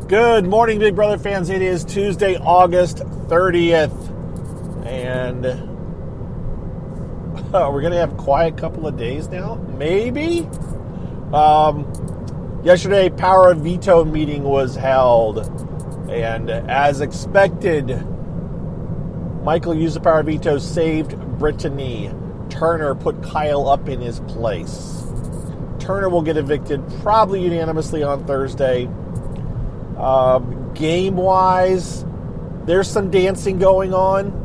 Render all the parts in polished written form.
Good morning, Big Brother fans. It is Tuesday, August 30th, and we're going to have a quiet couple of days now, maybe? Yesterday, Power of Veto meeting was held, and as expected, Michael used the Power of Veto, saved Brittany. Turner put Kyle up in his place. Turner will get evicted, probably unanimously on Thursday. Game-wise, there's some dancing going on.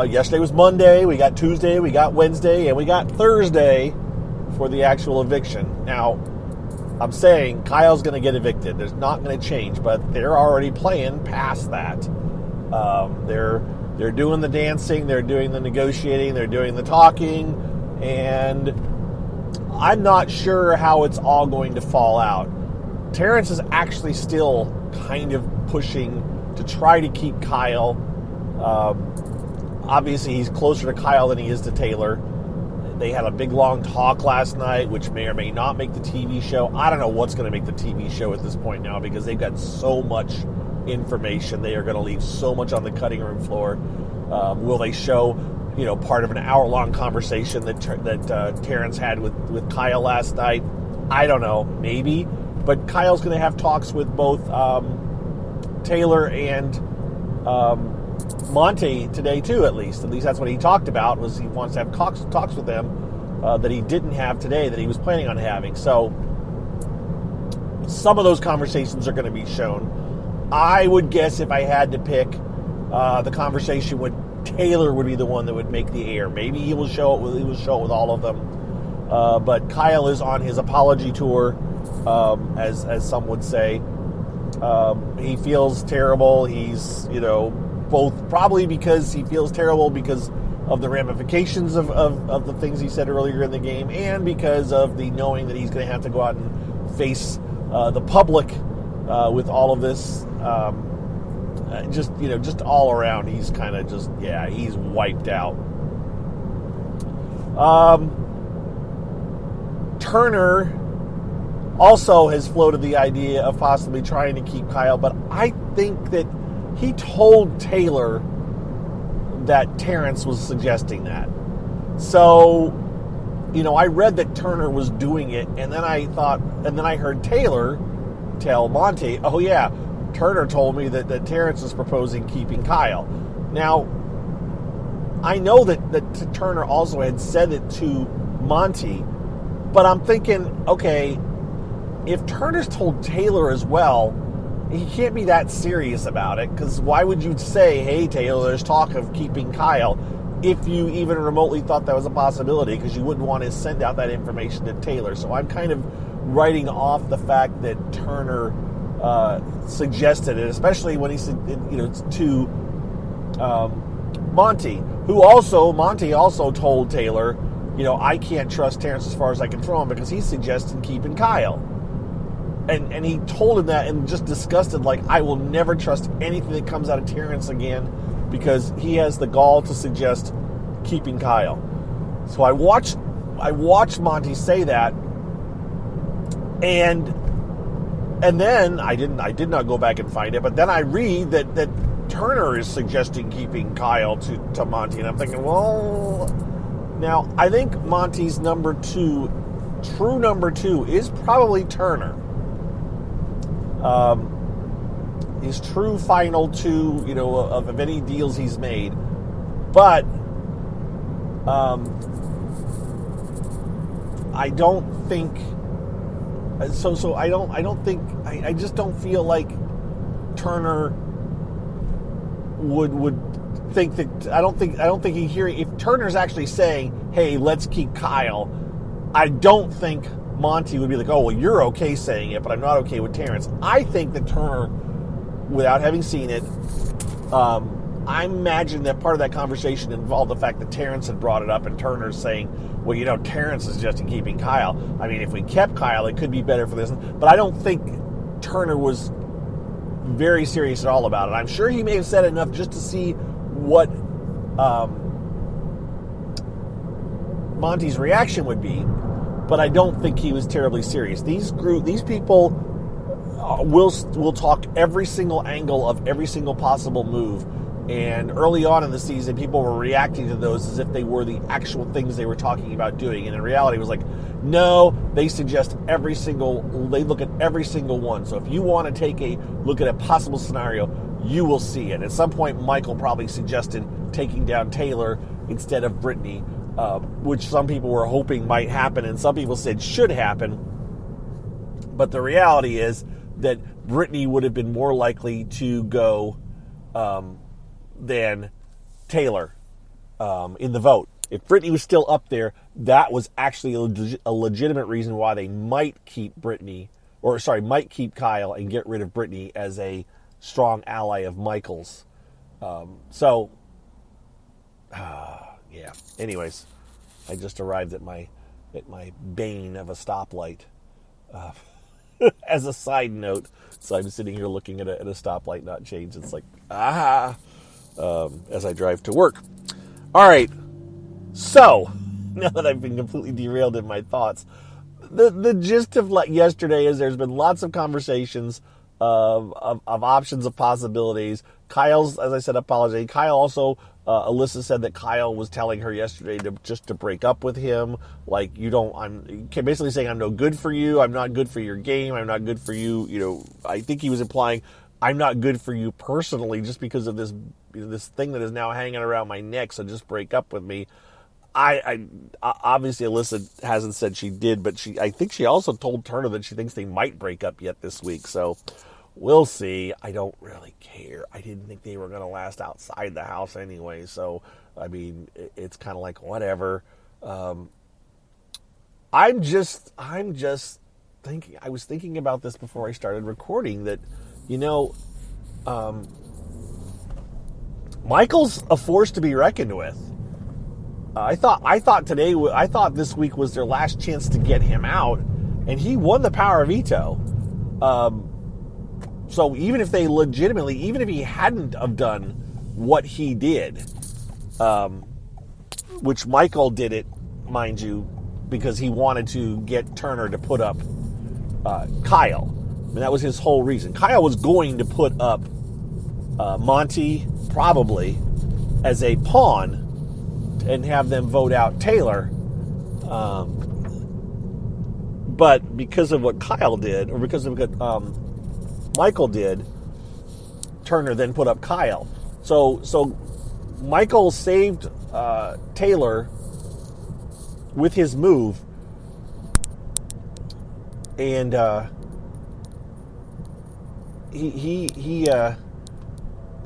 Yesterday was Monday. We got Tuesday, we got Wednesday, and we got Thursday for the actual eviction. Now, I'm saying Kyle's going to get evicted. There's not going to change, but they're already playing past that. They're doing the dancing, they're doing the negotiating, they're doing the talking, and I'm not sure how it's all going to fall out. Terrence is actually still kind of pushing to try to keep Kyle. Obviously, he's closer to Kyle than he is to Taylor. They had a big, long talk last night, which may or may not make the TV show. I don't know what's going to make the TV show at this point now because they've got so much information. They are going to leave so much on the cutting room floor. Will they show, part of an hour-long conversation that Terrence had with Kyle last night? I don't know. Maybe. But Kyle's going to have talks with both Taylor and Monte today, too, at least. At least that's what he talked about, was he wants to have talks with them that he didn't have today, that he was planning on having. So some of those conversations are going to be shown. I would guess if I had to pick, the conversation with Taylor would be the one that would make the air. Maybe he will show it with all of them. But Kyle is on his apology tour. As some would say. He feels terrible. He's, both probably because he feels terrible because of the ramifications of the things he said earlier in the game, and because of the knowing that he's going to have to go out and face the public with all of this. Just all around, he's kind of he's wiped out. Turner also has floated the idea of possibly trying to keep Kyle, but I think that he told Taylor that Terrence was suggesting that. So, I read that Turner was doing it, and then I heard Taylor tell Monte, oh yeah, Turner told me that Terrence is proposing keeping Kyle. Now, I know that Turner also had said it to Monte, but I'm thinking, okay, if Turner's told Taylor as well, he can't be that serious about it, because why would you say, hey, Taylor, there's talk of keeping Kyle, if you even remotely thought that was a possibility, because you wouldn't want to send out that information to Taylor. So I'm kind of writing off the fact that Turner suggested it, especially when he said, to Monte, Monte also told Taylor, I can't trust Terrence as far as I can throw him because he's suggesting keeping Kyle. And he told him that and just disgusted, like, I will never trust anything that comes out of Terrence again because he has the gall to suggest keeping Kyle. So I watched Monte say that, and then I did not go back and find it, but then I read that Turner is suggesting keeping Kyle to Monte, and I'm thinking, well, now I think Monte's true number two is probably Turner. His true final two, of any deals he's made. But I don't think so I just don't feel like Turner would think that I don't think he hearing if Turner's actually saying, hey, let's keep Kyle, I don't think Monte would be like, oh, well, you're okay saying it, but I'm not okay with Terrence. I think that Turner, without having seen it, I imagine that part of that conversation involved the fact that Terrence had brought it up, and Turner's saying, well, Terrence is suggesting keeping Kyle. I mean, if we kept Kyle, it could be better for this. But I don't think Turner was very serious at all about it. I'm sure he may have said enough just to see what Monte's reaction would be, but I don't think he was terribly serious. These people we'll talk every single angle of every single possible move. And early on in the season, people were reacting to those as if they were the actual things they were talking about doing. And in reality, it was like, no, they suggest they look at every single one. So if you want to take a look at a possible scenario, you will see it. At some point, Michael probably suggested taking down Taylor instead of Brittany, which some people were hoping might happen, and some people said should happen. But the reality is that Brittany would have been more likely to go than Taylor in the vote. If Brittany was still up there, that was actually a legitimate reason why they might keep Kyle and get rid of Brittany as a strong ally of Michael's. Yeah. Anyways, I just arrived at my bane of a stoplight. As a side note, so I'm sitting here looking at a stoplight not change. It's like, as I drive to work. All right. So, now that I've been completely derailed in my thoughts, the gist of yesterday is there's been lots of conversations of options, of possibilities. Kyle's, as I said, apology. Kyle also, Alyssa said that Kyle was telling her yesterday to break up with him. Like, I'm basically saying I'm no good for you. I'm not good for your game. I'm not good for you. You know, I think he was implying I'm not good for you personally just because of this thing that is now hanging around my neck. So just break up with me. I obviously Alyssa hasn't said she did, but I think she also told Turner that she thinks they might break up yet this week. So we'll see. I don't really care. I didn't think they were going to last outside the house anyway. So, I mean, it's kind of like whatever. I'm just thinking, I was thinking about this before I started recording that, Michael's a force to be reckoned with. I thought this week was their last chance to get him out, and he won the power of veto. So even if he hadn't have done what he did, which Michael did it, mind you, because he wanted to get Turner to put up Kyle. And that was his whole reason. Kyle was going to put up Monty, probably, as a pawn and have them vote out Taylor. But because of what Kyle did, or because of what Michael did, Turner then put up Kyle. So Michael saved Taylor with his move, and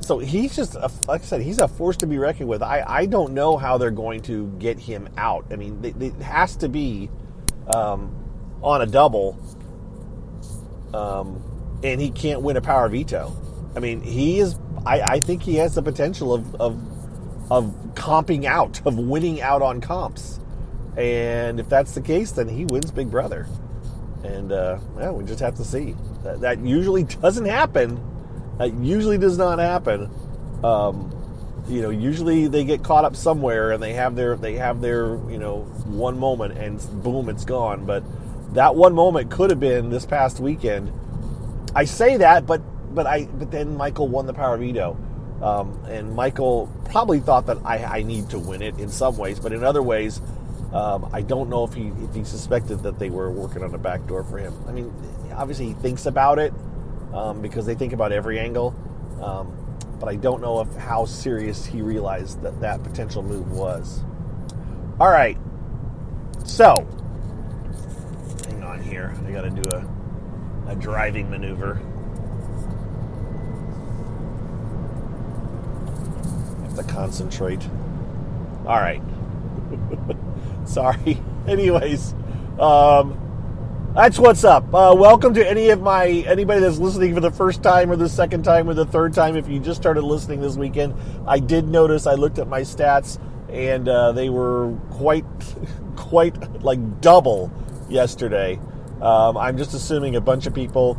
so he's just, like I said, he's a force to be reckoned with. I don't know how they're going to get him out. I mean, it has to be on a double, and he can't win a power veto. I mean, he is. I think he has the potential of comping out, of winning out on comps. And if that's the case, then he wins Big Brother. And we just have to see. That usually doesn't happen. That usually does not happen. Usually they get caught up somewhere and they have their one moment and boom, it's gone. But that one moment could have been this past weekend. I say that, but then Michael won the power veto, and Michael probably thought that I need to win it in some ways, but in other ways, I don't know if he suspected that they were working on a backdoor for him. I mean, obviously he thinks about it. Because they think about every angle, but I don't know how serious he realized that potential move was. All right, so hang on here. I got to do a driving maneuver. I have to concentrate. All right. Sorry. Anyways, that's what's up. Welcome to anybody that's listening for the first time or the second time or the third time. If you just started listening this weekend, I did notice, I looked at my stats, and they were quite like double yesterday. I'm just assuming a bunch of people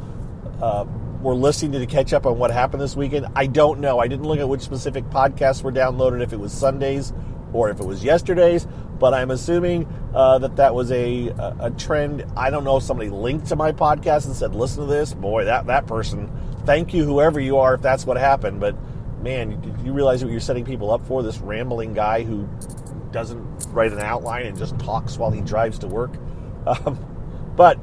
were listening to catch up on what happened this weekend. I don't know. I didn't look at which specific podcasts were downloaded, if it was Sunday's or if it was yesterday's. but I'm assuming that was a trend. I don't know if somebody linked to my podcast and said, listen to this. Boy, that person, thank you, whoever you are, if that's what happened. But, man, did you realize what you're setting people up for? This rambling guy who doesn't write an outline and just talks while he drives to work. But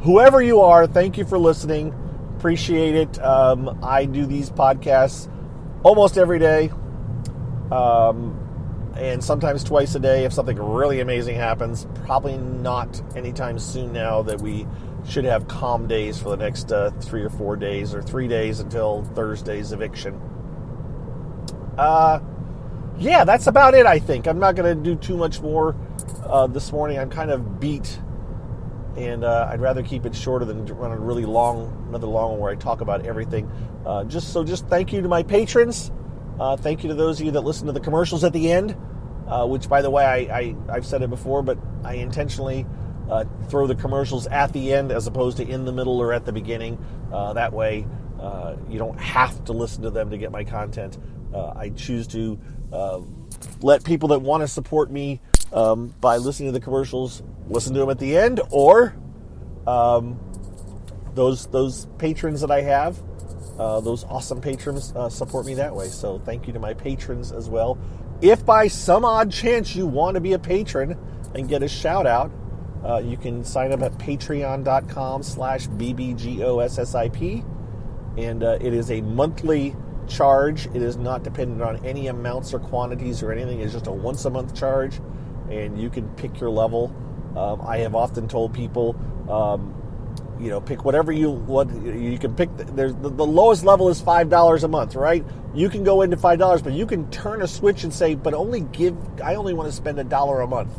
whoever you are, thank you for listening. Appreciate it. I do these podcasts almost every day, and sometimes twice a day if something really amazing happens. Probably not anytime soon now that we should have calm days for the next 3 or 4 days, or 3 days until Thursday's eviction. Yeah, that's about it, I think. I'm not going to do too much more this morning. I'm kind of beat, and I'd rather keep it shorter than run a really another long one where I talk about everything. Just thank you to my patrons. Thank you to those of you that listen to the commercials at the end, which, by the way, I've said it before, but I intentionally throw the commercials at the end as opposed to in the middle or at the beginning. That way, you don't have to listen to them to get my content. I choose to let people that want to support me by listening to the commercials listen to them at the end, or those patrons that I have, those awesome patrons support me that way. So thank you to my patrons as well. If by some odd chance you want to be a patron and get a shout out, you can sign up at patreon.com/bbgossip, and it is a monthly charge. It is not dependent on any amounts or quantities or anything. It's just a once a month charge, and you can pick your level. I have often told people, pick whatever you want. You can pick. The lowest level is $5 a month, right? You can go into $5, but you can turn a switch and say, but I only want to spend $1 a month,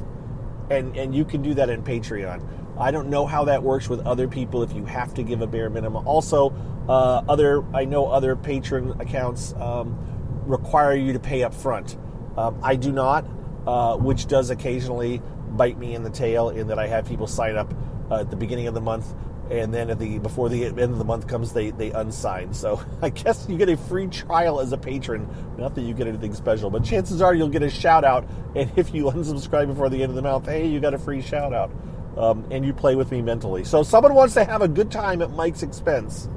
and you can do that in Patreon. I don't know how that works with other people if you have to give a bare minimum. Also, I know other patron accounts require you to pay up front. I do not, which does occasionally bite me in the tail, in that I have people sign up at the beginning of the month, and then before the end of the month comes, they unsign. So I guess you get a free trial as a patron. Not that you get anything special, but chances are you'll get a shout out. And if you unsubscribe before the end of the month, hey, you got a free shout out. And you play with me mentally. So if someone wants to have a good time at Mike's expense,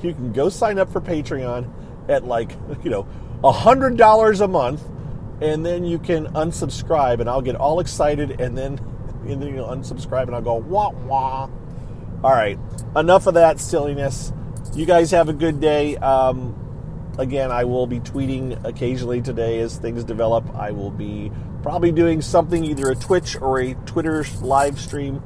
you can go sign up for Patreon at $100 a month, and then you can unsubscribe, and I'll get all excited, and then you'll unsubscribe, and I'll go, wah, wah. All right, enough of that silliness. You guys have a good day. Again, I will be tweeting occasionally today as things develop. I will be probably doing something, either a Twitch or a Twitter live stream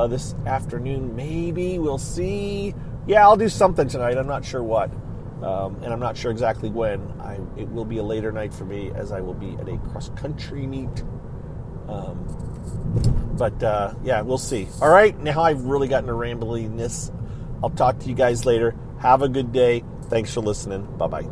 this afternoon. Maybe. We'll see. Yeah, I'll do something tonight. I'm not sure what. And I'm not sure exactly when. It will be a later night for me, as I will be at a cross-country meet. Yeah, we'll see. All right, now I've really gotten to rambliness. I'll talk to you guys later. Have a good day. Thanks for listening. Bye-bye.